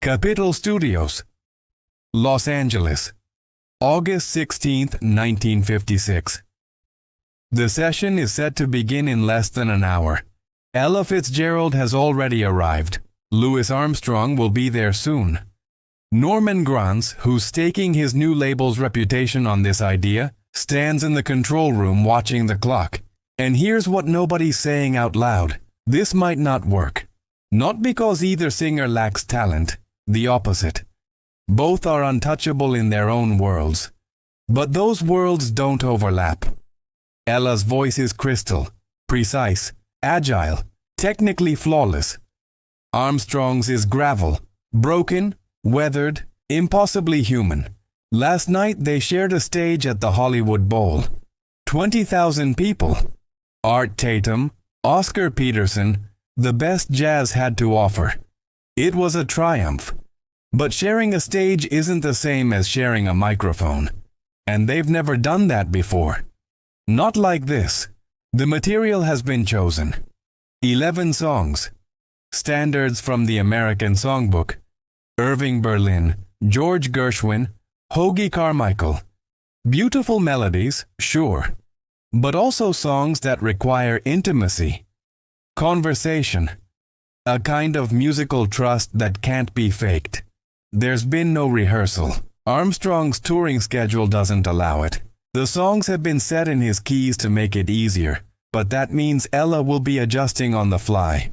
Capitol Studios, Los Angeles, August 16, 1956. The session is set to begin in less than an hour. Ella Fitzgerald has already arrived. Louis Armstrong will be there soon. Norman Granz, who's staking his new label's reputation on this idea, stands in the control room watching the clock. And here's what nobody's saying out loud. This might not work. Not because either singer lacks talent. The opposite. Both are untouchable in their own worlds. But those worlds don't overlap. Ella's voice is crystal, precise, agile, technically flawless. Armstrong's is gravel, broken, weathered, impossibly human. Last night they shared a stage at the Hollywood Bowl. 20,000 people. Art Tatum, Oscar Peterson, the best jazz had to offer. It was a triumph. But sharing a stage isn't the same as sharing a microphone. And they've never done that before. Not like this. The material has been chosen. 11 songs. Standards from the American Songbook. Irving Berlin, George Gershwin, Hoagy Carmichael. Beautiful melodies, sure. But also songs that require intimacy. Conversation. A kind of musical trust that can't be faked. There's been no rehearsal. Armstrong's touring schedule doesn't allow it. The songs have been set in his keys to make it easier, but that means Ella will be adjusting on the fly.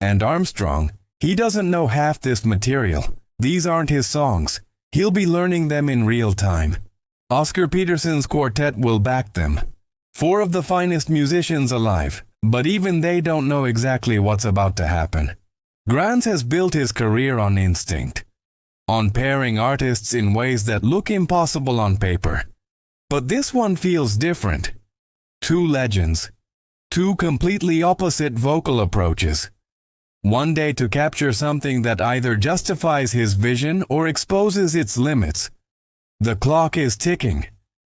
And Armstrong, he doesn't know half this material. These aren't his songs. He'll be learning them in real time. Oscar Peterson's quartet will back them. 4 of the finest musicians alive, but even they don't know exactly what's about to happen. Granz has built his career on instinct, on pairing artists in ways that look impossible on paper. But this one feels different. 2 legends. 2 completely opposite vocal approaches. One day to capture something that either justifies his vision or exposes its limits. The clock is ticking.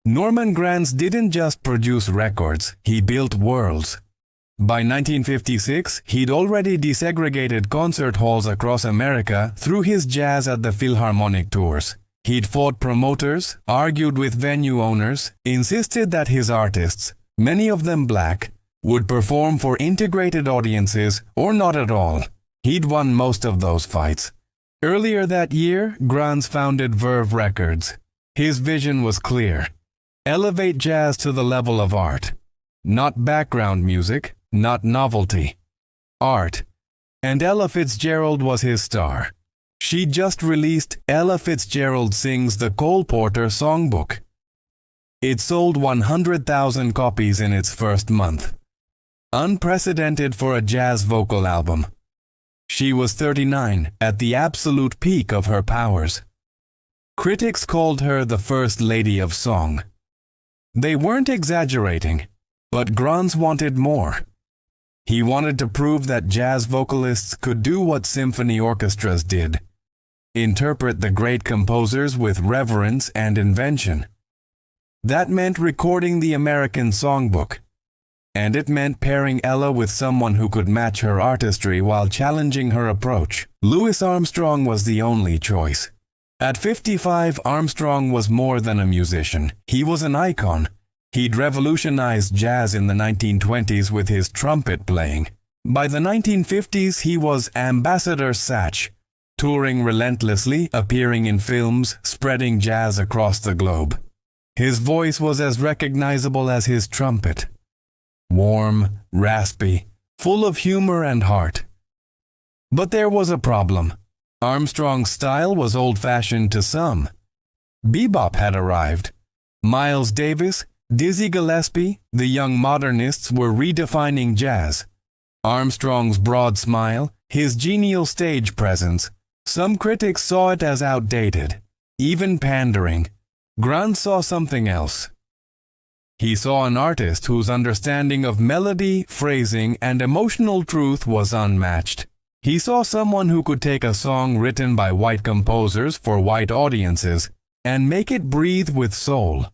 Norman Granz didn't just produce records, he built worlds. By 1956, he'd already desegregated concert halls across America through his Jazz at the Philharmonic tours. He'd fought promoters, argued with venue owners, insisted that his artists, many of them black, would perform for integrated audiences or not at all. He'd won most of those fights. Earlier that year, Granz founded Verve Records. His vision was clear. Elevate jazz to the level of art. Not background music, not novelty. Art. And Ella Fitzgerald was his star. She just released Ella Fitzgerald Sings the Cole Porter Songbook. It sold 100,000 copies in its first month. Unprecedented for a jazz vocal album. She was 39, at the absolute peak of her powers. Critics called her the First Lady of Song. They weren't exaggerating, but Granz wanted more. He wanted to prove that jazz vocalists could do what symphony orchestras did. Interpret the great composers with reverence and invention. That meant recording the American Songbook. And it meant pairing Ella with someone who could match her artistry while challenging her approach. Louis Armstrong was the only choice. At 55, Armstrong was more than a musician. He was an icon. He'd revolutionized jazz in the 1920s with his trumpet playing. By the 1950s, he was Ambassador Satch, touring relentlessly, appearing in films, spreading jazz across the globe. His voice was as recognizable as his trumpet. Warm, raspy, full of humor and heart. But there was a problem. Armstrong's style was old-fashioned to some. Bebop had arrived. Miles Davis, Dizzy Gillespie, the young modernists were redefining jazz. Armstrong's broad smile, his genial stage presence, some critics saw it as outdated, even pandering. Granz saw something else. He saw an artist whose understanding of melody, phrasing, and emotional truth was unmatched. He saw someone who could take a song written by white composers for white audiences and make it breathe with soul.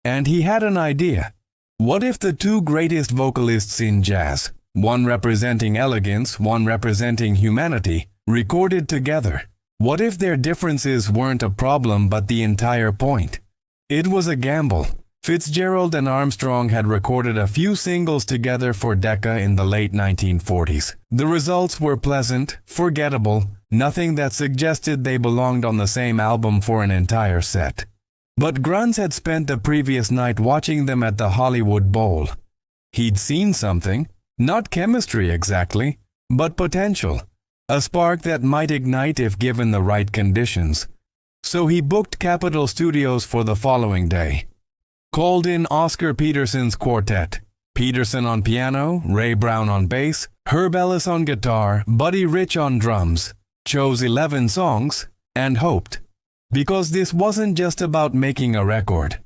And he had an idea. What if the 2 greatest vocalists in jazz, one representing elegance, one representing humanity, recorded together? What if their differences weren't a problem but the entire point? It was a gamble. Fitzgerald and Armstrong had recorded a few singles together for Decca in the late 1940s. The results were pleasant, forgettable, nothing that suggested they belonged on the same album for an entire set. But Grunz had spent the previous night watching them at the Hollywood Bowl. He'd seen something, not chemistry exactly, but potential, a spark that might ignite if given the right conditions. So he booked Capitol Studios for the following day. Called in Oscar Peterson's quartet, Peterson on piano, Ray Brown on bass, Herb Ellis on guitar, Buddy Rich on drums, chose 11 songs, and hoped. Because this wasn't just about making a record.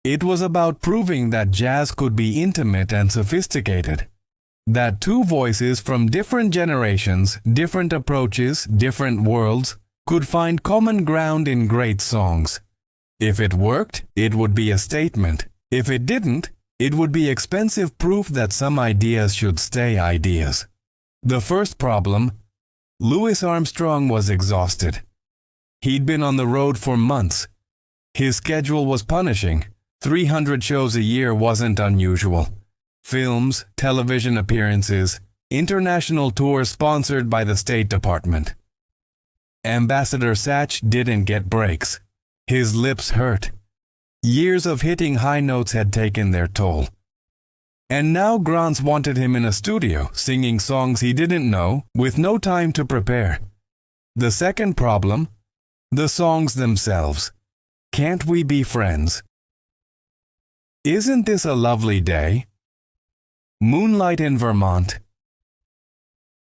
It was about proving that jazz could be intimate and sophisticated. That two voices from different generations, different approaches, different worlds, could find common ground in great songs. If it worked, it would be a statement. If it didn't, it would be expensive proof that some ideas should stay ideas. The first problem, Louis Armstrong was exhausted. He'd been on the road for months. His schedule was punishing. 300 shows a year wasn't unusual. Films, television appearances, international tours sponsored by the State Department. Ambassador Satch didn't get breaks. His lips hurt. Years of hitting high notes had taken their toll. And now Grunz wanted him in a studio, singing songs he didn't know, with no time to prepare. The second problem, the songs themselves. Can't we be friends? Isn't this a lovely day? Moonlight in Vermont.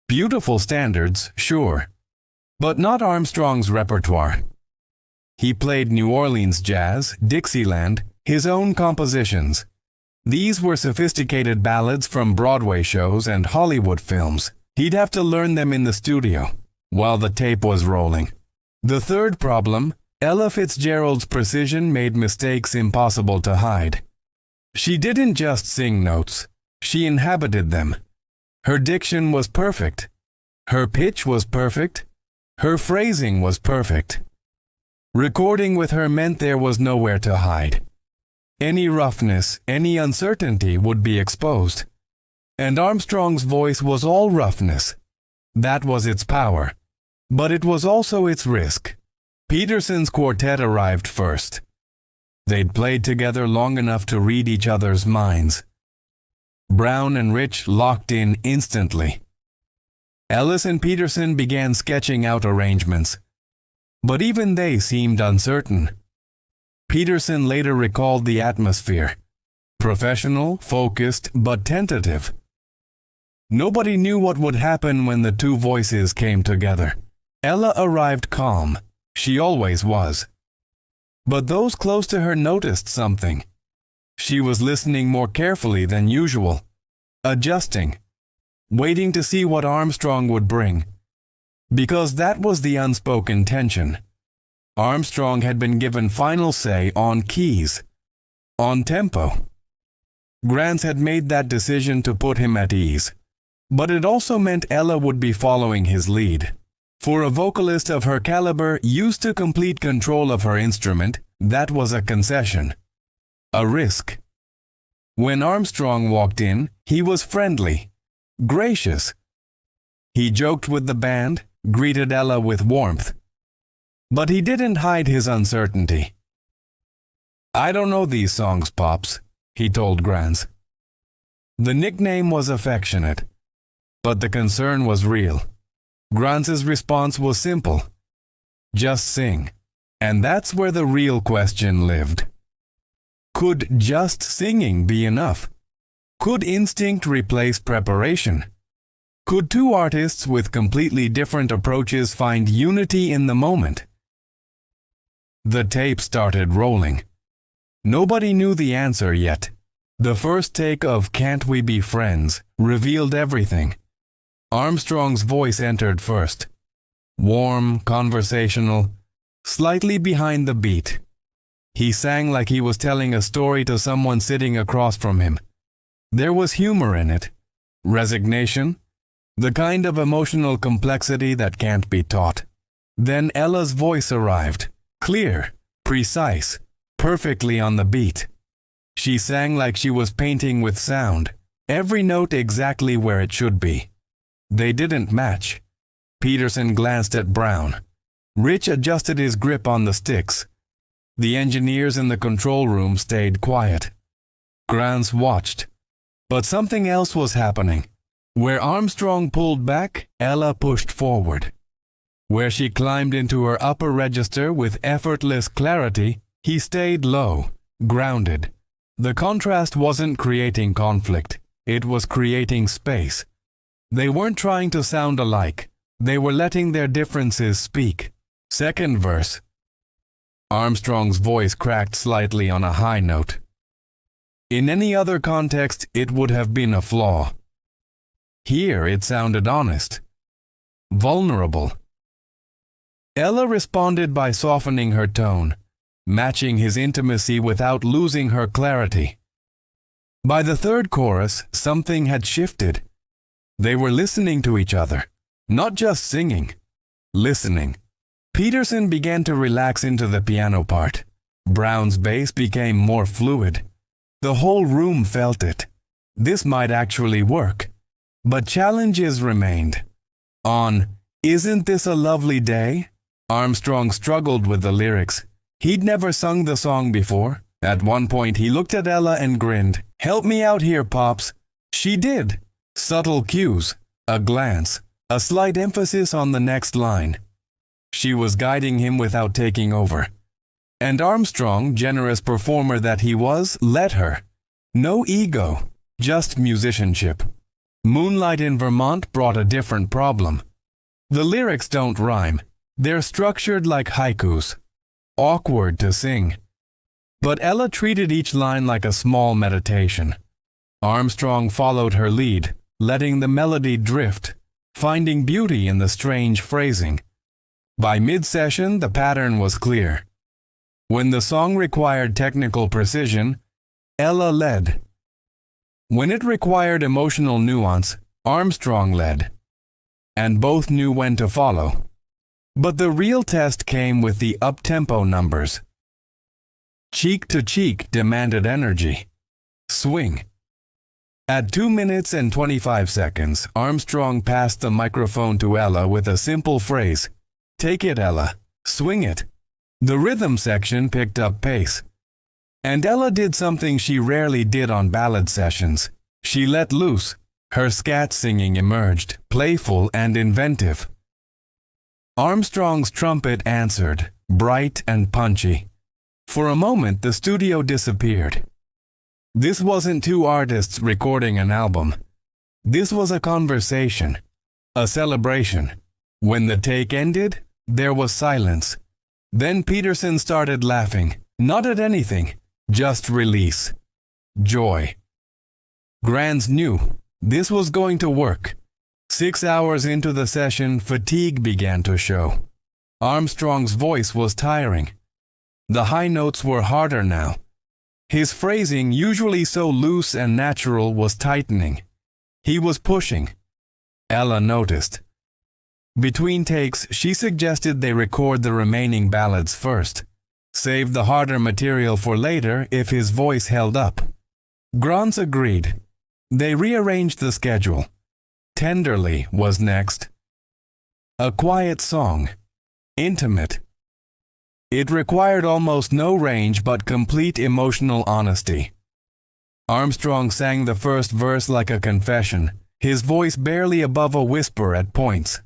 Beautiful standards, sure, but not Armstrong's repertoire. He played New Orleans jazz, Dixieland, his own compositions. These were sophisticated ballads from Broadway shows and Hollywood films. He'd have to learn them in the studio, while the tape was rolling. The third problem, Ella Fitzgerald's precision made mistakes impossible to hide. She didn't just sing notes, she inhabited them. Her diction was perfect. Her pitch was perfect. Her phrasing was perfect. Recording with her meant there was nowhere to hide. Any roughness, any uncertainty would be exposed. And Armstrong's voice was all roughness. That was its power. But it was also its risk. Peterson's quartet arrived first. They'd played together long enough to read each other's minds. Brown and Rich locked in instantly. Ellis and Peterson began sketching out arrangements. But even they seemed uncertain. Peterson later recalled the atmosphere. Professional, focused, but tentative. Nobody knew what would happen when the two voices came together. Ella arrived calm. She always was. But those close to her noticed something. She was listening more carefully than usual, adjusting, waiting to see what Armstrong would bring. Because that was the unspoken tension. Armstrong had been given final say on keys, on tempo. Grunz had made that decision to put him at ease. But it also meant Ella would be following his lead. For a vocalist of her caliber used to complete control of her instrument, that was a concession. A risk. When Armstrong walked in, he was friendly, gracious. He joked with the band, greeted Ella with warmth. But he didn't hide his uncertainty. "I don't know these songs, Pops," he told Grunz. The nickname was affectionate, but the concern was real. Grunz's response was simple. Just sing. And that's where the real question lived. Could just singing be enough? Could instinct replace preparation? Could two artists with completely different approaches find unity in the moment? The tape started rolling. Nobody knew the answer yet. The first take of "Can't We Be Friends" revealed everything. Armstrong's voice entered first. Warm, conversational, slightly behind the beat. He sang like he was telling a story to someone sitting across from him. There was humor in it, resignation, the kind of emotional complexity that can't be taught. Then Ella's voice arrived, clear, precise, perfectly on the beat. She sang like she was painting with sound, every note exactly where it should be. They didn't match. Peterson glanced at Brown. Rich adjusted his grip on the sticks. The engineers in the control room stayed quiet. Grans watched. But something else was happening. Where Armstrong pulled back, Ella pushed forward. Where she climbed into her upper register with effortless clarity, he stayed low, grounded. The contrast wasn't creating conflict, it was creating space. They weren't trying to sound alike, they were letting their differences speak. Second verse. Armstrong's voice cracked slightly on a high note. In any other context, it would have been a flaw. Here it sounded honest, vulnerable. Ella responded by softening her tone, matching his intimacy without losing her clarity. By the third chorus, something had shifted. They were listening to each other, not just singing, listening. Peterson began to relax into the piano part. Brown's bass became more fluid. The whole room felt it. This might actually work. But challenges remained. On "Isn't This a Lovely Day?" Armstrong struggled with the lyrics. He'd never sung the song before. At one point he looked at Ella and grinned. "Help me out here, Pops." She did. Subtle cues, a glance, a slight emphasis on the next line. She was guiding him without taking over. And Armstrong, generous performer that he was, let her. No ego, just musicianship. Moonlight in Vermont brought a different problem. The lyrics don't rhyme. They're structured like haikus. Awkward to sing. But Ella treated each line like a small meditation. Armstrong followed her lead, letting the melody drift, finding beauty in the strange phrasing. By mid-session, the pattern was clear. When the song required technical precision, Ella led. When it required emotional nuance, Armstrong led. And both knew when to follow. But the real test came with the up-tempo numbers. Cheek to Cheek demanded energy. Swing. At 2 minutes and 25 seconds, Armstrong passed the microphone to Ella with a simple phrase. "Take it, Ella. Swing it." The rhythm section picked up pace. And Ella did something she rarely did on ballad sessions. She let loose. Her scat singing emerged, playful and inventive. Armstrong's trumpet answered, bright and punchy. For a moment, the studio disappeared. This wasn't two artists recording an album. This was a conversation, a celebration. When the take ended, there was silence. Then Peterson started laughing, not at anything, just release. Joy. Grans knew this was going to work. 6 hours into the session, fatigue began to show. Armstrong's voice was tiring. The high notes were harder now. His phrasing, usually so loose and natural, was tightening. He was pushing. Ella noticed. Between takes, she suggested they record the remaining ballads first. Save the harder material for later if his voice held up. Grans agreed. They rearranged the schedule. Tenderly was next. A quiet song. Intimate. It required almost no range but complete emotional honesty. Armstrong sang the first verse like a confession, his voice barely above a whisper at points.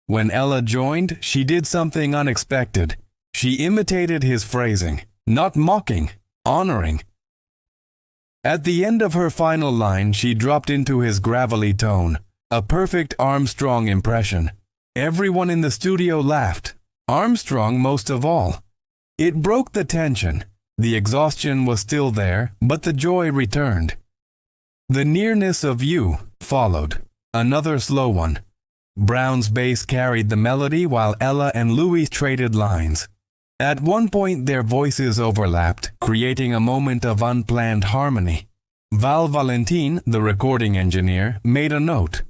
When Ella joined, she did something unexpected. She imitated his phrasing, not mocking, honoring. At the end of her final line, she dropped into his gravelly tone, a perfect Armstrong impression. Everyone in the studio laughed, Armstrong most of all. It broke the tension. The exhaustion was still there, but the joy returned. The Nearness of You followed, another slow one. Brown's bass carried the melody while Ella and Louis traded lines. At one point their voices overlapped, creating a moment of unplanned harmony. Val Valentin, the recording engineer, made a note.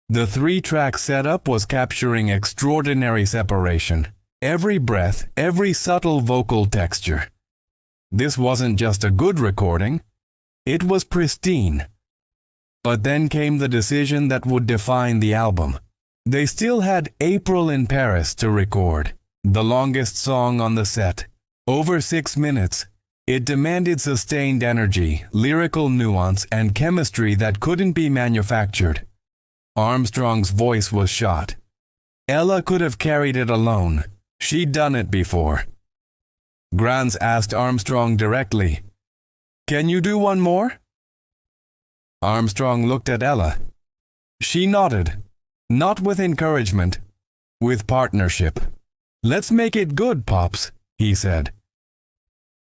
The three-track setup was capturing extraordinary separation, every breath, every subtle vocal texture. This wasn't just a good recording, it was pristine. But then came the decision that would define the album. They still had April in Paris to record, the longest song on the set. Over 6 minutes, it demanded sustained energy, lyrical nuance, and chemistry that couldn't be manufactured. Armstrong's voice was shot. Ella could have carried it alone. She'd done it before. Grans asked Armstrong directly, "Can you do one more?" Armstrong looked at Ella. She nodded, not with encouragement, with partnership. "Let's make it good, Pops," he said.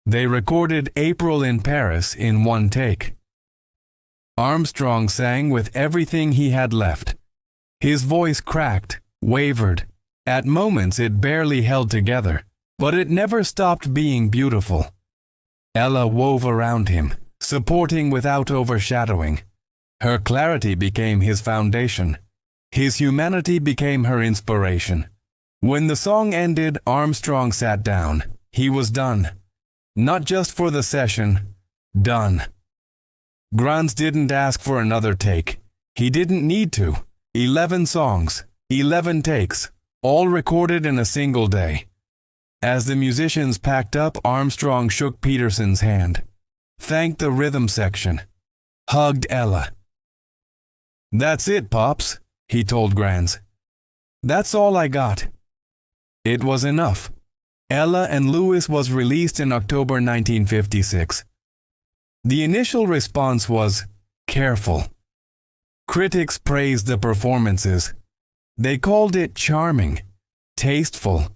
They recorded April in Paris in one take. Armstrong sang with everything he had left. His voice cracked, wavered. At moments it barely held together, but it never stopped being beautiful. Ella wove around him, supporting without overshadowing. Her clarity became his foundation. His humanity became her inspiration. When the song ended, Armstrong sat down. He was done. Not just for the session, done. Grans didn't ask for another take. He didn't need to. 11 songs, 11 takes, all recorded in a single day. As the musicians packed up, Armstrong shook Peterson's hand, thanked the rhythm section, hugged Ella. "That's it, Pops," he told Grans. "That's all I got." It was enough. Ella and Lewis was released in October 1956. The initial response was careful. Critics praised the performances. They called it charming, tasteful,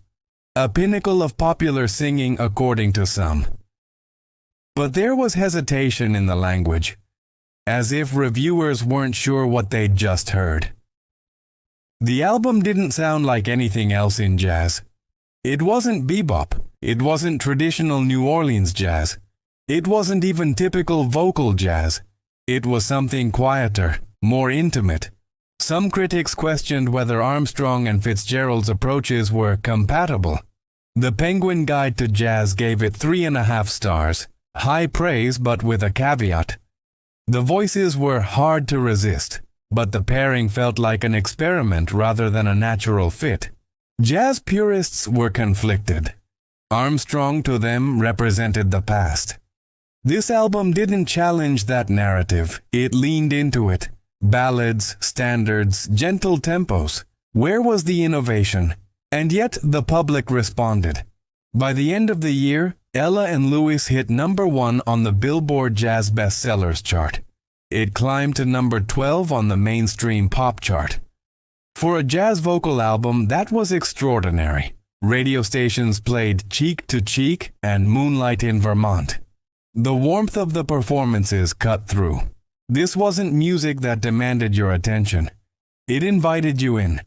a pinnacle of popular singing according to some. But there was hesitation in the language, as if reviewers weren't sure what they'd just heard. The album didn't sound like anything else in jazz. It wasn't bebop. It wasn't traditional New Orleans jazz. It wasn't even typical vocal jazz. It was something quieter, more intimate. Some critics questioned whether Armstrong and Fitzgerald's approaches were compatible. The Penguin Guide to Jazz gave it 3.5 stars, high praise but with a caveat. The voices were hard to resist, but the pairing felt like an experiment rather than a natural fit. Jazz purists were conflicted. Armstrong to them represented the past. This album didn't challenge that narrative, it leaned into it. Ballads, standards, gentle tempos. Where was the innovation? And yet the public responded. By the end of the year, Ella and Lewis hit #1 on the Billboard Jazz Bestsellers chart. It climbed to #12 on the mainstream pop chart. For a jazz vocal album, that was extraordinary. Radio stations played Cheek to Cheek and Moonlight in Vermont. The warmth of the performances cut through. This wasn't music that demanded your attention. It invited you in.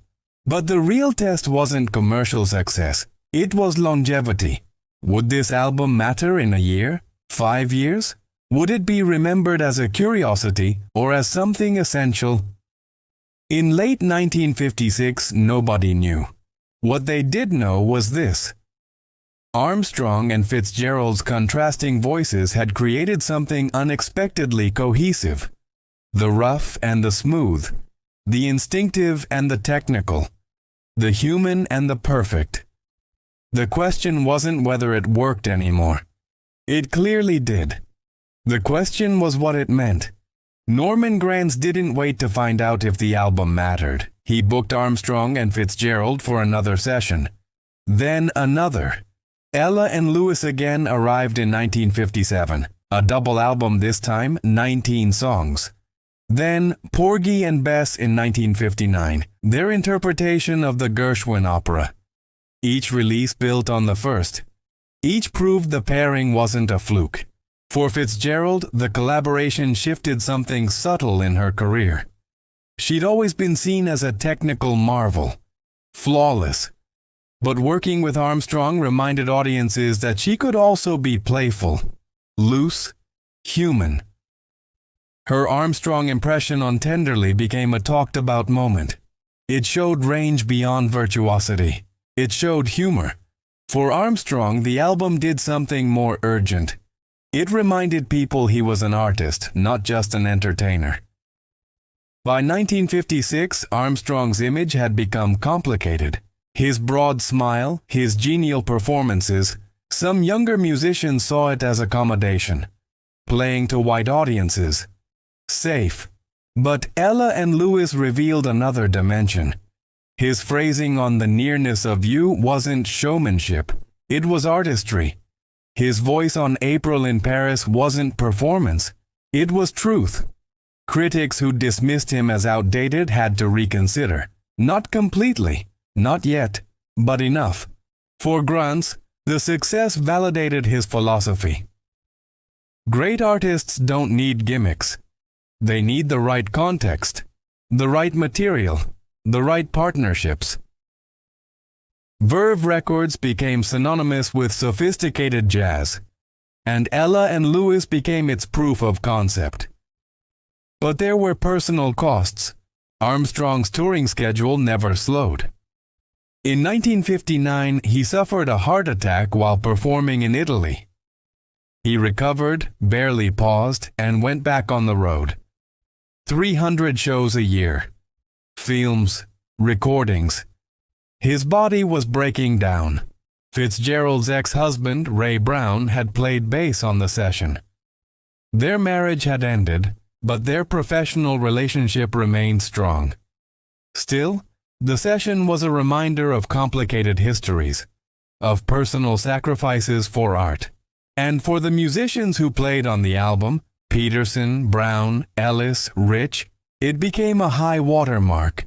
But the real test wasn't commercial success. It was longevity. Would this album matter in a year? 5 years? Would it be remembered as a curiosity or as something essential? In late 1956, nobody knew. What they did know was this. Armstrong and Fitzgerald's contrasting voices had created something unexpectedly cohesive. The rough and the smooth, the instinctive and the technical, the human and the perfect. The question wasn't whether it worked anymore. It clearly did. The question was what it meant. Norman Granz didn't wait to find out if the album mattered. He booked Armstrong and Fitzgerald for another session. Then another. Ella and Lewis again arrived in 1957, a double album this time, 19 songs. Then Porgy and Bess in 1959, their interpretation of the Gershwin opera. Each release built on the first. Each proved the pairing wasn't a fluke. For Fitzgerald, the collaboration shifted something subtle in her career. She'd always been seen as a technical marvel, flawless. But working with Armstrong reminded audiences that she could also be playful, loose, human. Her Armstrong impression on Tenderly became a talked-about moment. It showed range beyond virtuosity. It showed humor. For Armstrong, the album did something more urgent. It reminded people he was an artist, not just an entertainer. By 1956, Armstrong's image had become complicated. His broad smile, his genial performances, some younger musicians saw it as accommodation. Playing to white audiences. Safe. But Ella and Lewis revealed another dimension. His phrasing on the nearness of you wasn't showmanship. It was artistry. His voice on April in Paris wasn't performance. It was truth. Critics who dismissed him as outdated had to reconsider. Not completely. Not yet. But enough. For Grunts, the success validated his philosophy. Great artists don't need gimmicks. They need the right context, the right material, the right partnerships. Verve Records became synonymous with sophisticated jazz, and Ella and Lewis became its proof of concept. But there were personal costs. Armstrong's touring schedule never slowed. In 1959, he suffered a heart attack while performing in Italy. He recovered, barely paused, and went back on the road. 300 shows a year. Films, recordings. His body was breaking down. Fitzgerald's ex-husband, Ray Brown, had played bass on the session. Their marriage had ended, but their professional relationship remained strong. Still, the session was a reminder of complicated histories, of personal sacrifices for art. And for the musicians who played on the album, Peterson, Brown, Ellis, Rich, it became a high watermark.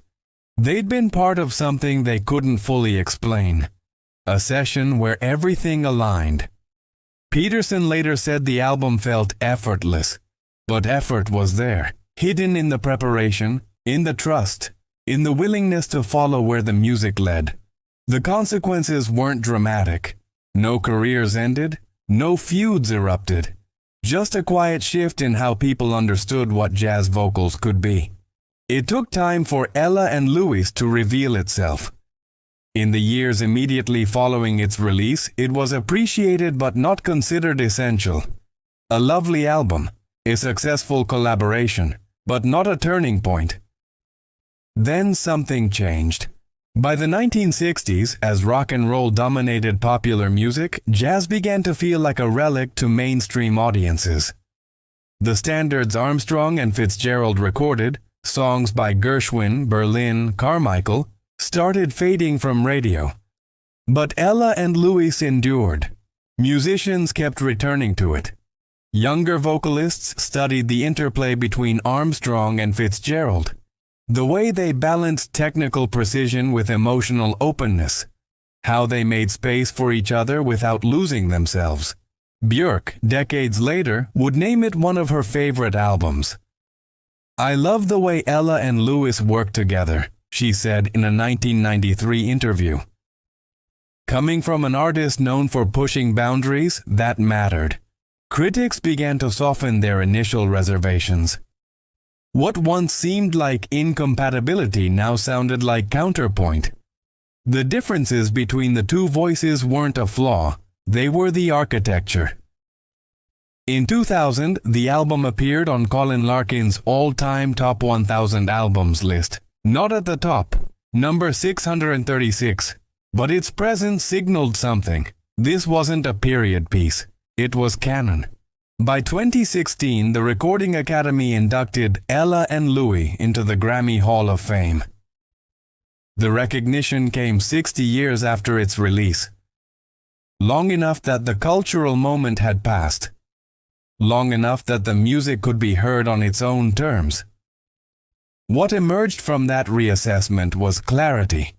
They'd been part of something they couldn't fully explain. A session where everything aligned. Peterson later said the album felt effortless, but effort was there, hidden in the preparation, in the trust, in the willingness to follow where the music led. The consequences weren't dramatic. No careers ended, no feuds erupted. Just a quiet shift in how people understood what jazz vocals could be. It took time for Ella and Lewis to reveal itself. In the years immediately following its release, it was appreciated but not considered essential. A lovely album, a successful collaboration, but not a turning point. Then something changed. By the 1960s, as rock and roll dominated popular music, jazz began to feel like a relic to mainstream audiences. The standards Armstrong and Fitzgerald recorded, songs by Gershwin, Berlin, Carmichael, started fading from radio. But Ella and Lewis endured. Musicians kept returning to it. Younger vocalists studied the interplay between Armstrong and Fitzgerald. The way they balanced technical precision with emotional openness. How they made space for each other without losing themselves. Björk, decades later, would name it one of her favorite albums. "I love the way Ella and Lewis work together," she said in a 1993 interview. Coming from an artist known for pushing boundaries, that mattered. Critics began to soften their initial reservations. What once seemed like incompatibility now sounded like counterpoint. The differences between the two voices weren't a flaw, they were the architecture. In 2000, the album appeared on Colin Larkin's all-time top 1,000 albums list. Not at the top, number 636, but its presence signaled something. This wasn't a period piece, it was canon. By 2016, the Recording Academy inducted Ella and Louis into the Grammy Hall of Fame. The recognition came 60 years after its release. Long enough that the cultural moment had passed. Long enough that the music could be heard on its own terms. What emerged from that reassessment was clarity.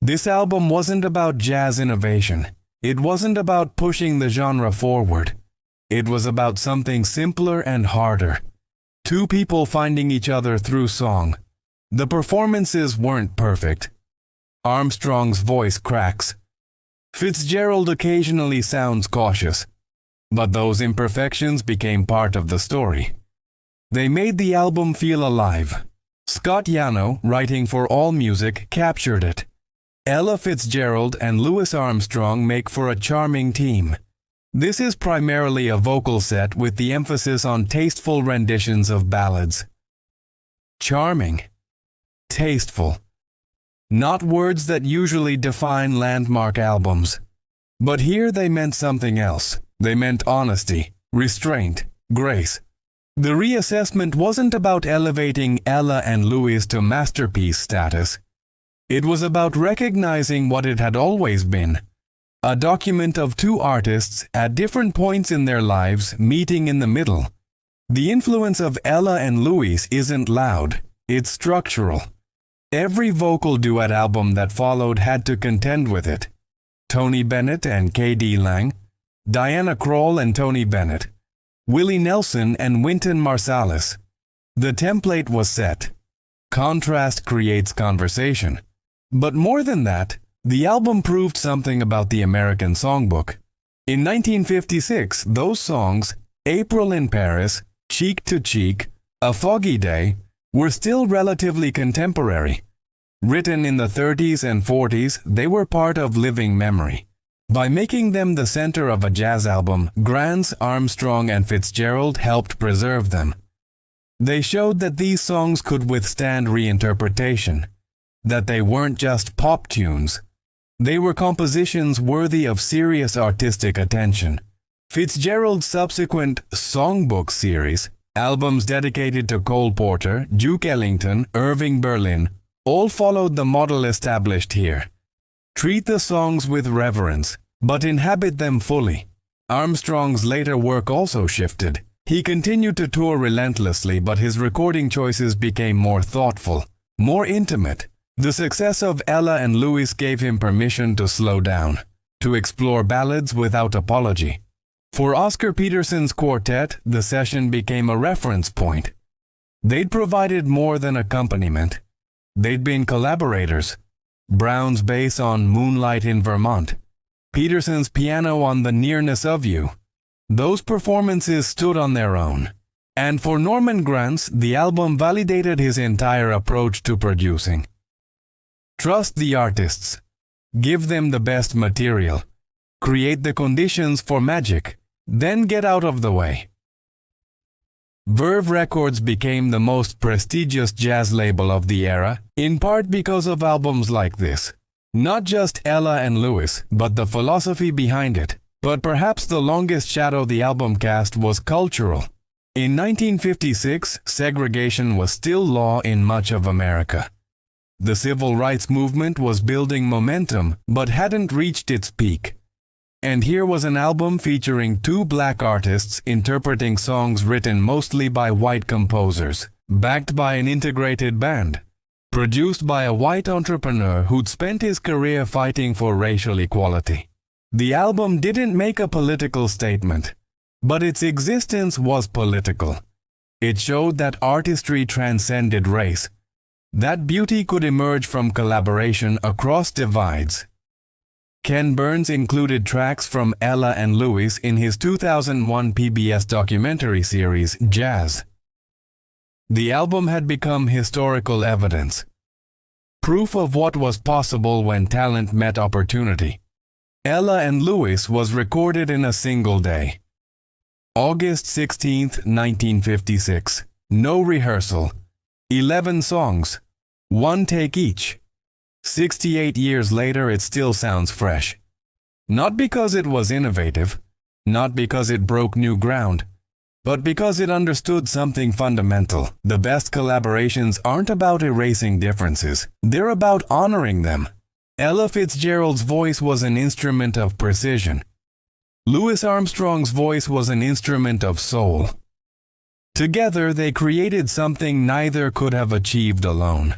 This album wasn't about jazz innovation. It wasn't about pushing the genre forward. It was about something simpler and harder. Two people finding each other through song. The performances weren't perfect. Armstrong's voice cracks. Fitzgerald occasionally sounds cautious. But those imperfections became part of the story. They made the album feel alive. Scott Yano, writing for AllMusic, captured it. Ella Fitzgerald and Louis Armstrong make for a charming team. This is primarily a vocal set with the emphasis on tasteful renditions of ballads. Charming. Tasteful. Not words that usually define landmark albums. But here they meant something else. They meant honesty, restraint, grace. The reassessment wasn't about elevating Ella and Louis to masterpiece status. It was about recognizing what it had always been. A document of two artists at different points in their lives meeting in the middle. The influence of Ella and Louis isn't loud, it's structural. Every vocal duet album that followed had to contend with it. Tony Bennett and K.D. Lang, Diana Krall and Tony Bennett, Willie Nelson and Wynton Marsalis. The template was set. Contrast creates conversation. But more than that, the album proved something about the American songbook. In 1956, those songs, April in Paris, Cheek to Cheek, A Foggy Day, were still relatively contemporary. Written in the 30s and 40s, they were part of living memory. By making them the center of a jazz album, Grants, Armstrong, and Fitzgerald helped preserve them. They showed that these songs could withstand reinterpretation, that they weren't just pop tunes. They were compositions worthy of serious artistic attention. Fitzgerald's subsequent Songbook series, albums dedicated to Cole Porter, Duke Ellington, Irving Berlin, all followed the model established here. Treat the songs with reverence, but inhabit them fully. Armstrong's later work also shifted. He continued to tour relentlessly, but his recording choices became more thoughtful, more intimate. The success of Ella and Louis gave him permission to slow down, to explore ballads without apology. For Oscar Peterson's quartet, the session became a reference point. They'd provided more than accompaniment. They'd been collaborators. Brown's bass on Moonlight in Vermont, Peterson's piano on The Nearness of You. Those performances stood on their own. And for Norman Granz, the album validated his entire approach to producing. Trust the artists. Give them the best material. Create the conditions for magic. Then get out of the way. Verve Records became the most prestigious jazz label of the era, in part because of albums like this. Not just Ella and Louis, but the philosophy behind it. But perhaps the longest shadow the album cast was cultural. In 1956, segregation was still law in much of America. The civil rights movement was building momentum, but hadn't reached its peak. And here was an album featuring two black artists interpreting songs written mostly by white composers, backed by an integrated band, produced by a white entrepreneur who'd spent his career fighting for racial equality. The album didn't make a political statement, but its existence was political. It showed that artistry transcended race, that beauty could emerge from collaboration across divides. Ken Burns included tracks from Ella and Louis in his 2001 PBS documentary series, Jazz. The album had become historical evidence, proof of what was possible when talent met opportunity. Ella and Louis was recorded in a single day. August 16, 1956. No rehearsal. 11 songs. One take each. 68 years later, it still sounds fresh. Not because it was innovative, not because it broke new ground, but because it understood something fundamental. The best collaborations aren't about erasing differences. They're about honoring them. Ella Fitzgerald's voice was an instrument of precision. Louis Armstrong's voice was an instrument of soul. Together, they created something neither could have achieved alone.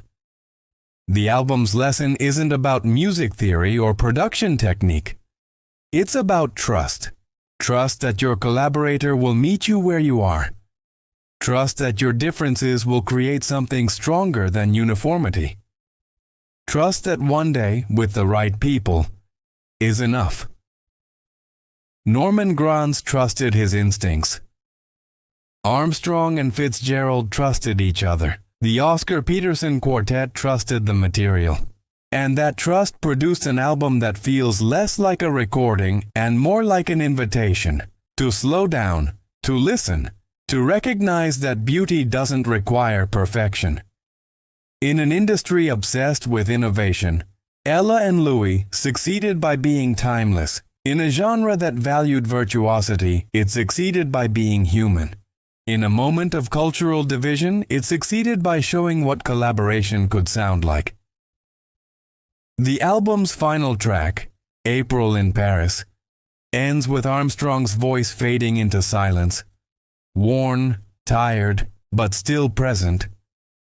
The album's lesson isn't about music theory or production technique. It's about trust. Trust that your collaborator will meet you where you are. Trust that your differences will create something stronger than uniformity. Trust that one day, with the right people, is enough. Norman Granz trusted his instincts. Armstrong and Fitzgerald trusted each other. The Oscar Peterson Quartet trusted the material. And that trust produced an album that feels less like a recording and more like an invitation to slow down, to listen, to recognize that beauty doesn't require perfection. In an industry obsessed with innovation, Ella and Louis succeeded by being timeless. In a genre that valued virtuosity, it succeeded by being human. In a moment of cultural division, it succeeded by showing what collaboration could sound like. The album's final track, April in Paris, ends with Armstrong's voice fading into silence. Worn, tired, but still present,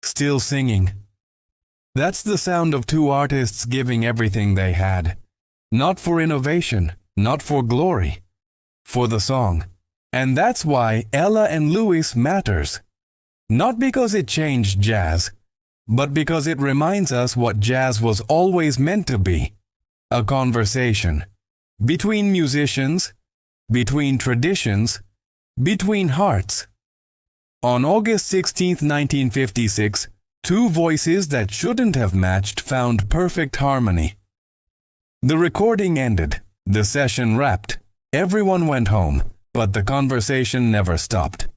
still singing. That's the sound of two artists giving everything they had. Not for innovation, not for glory, for the song. And that's why Ella and Louis matters. Not because it changed jazz, but because it reminds us what jazz was always meant to be. A conversation. Between musicians, between traditions, between hearts. On August 16, 1956, two voices that shouldn't have matched found perfect harmony. The recording ended, the session wrapped, everyone went home, but the conversation never stopped.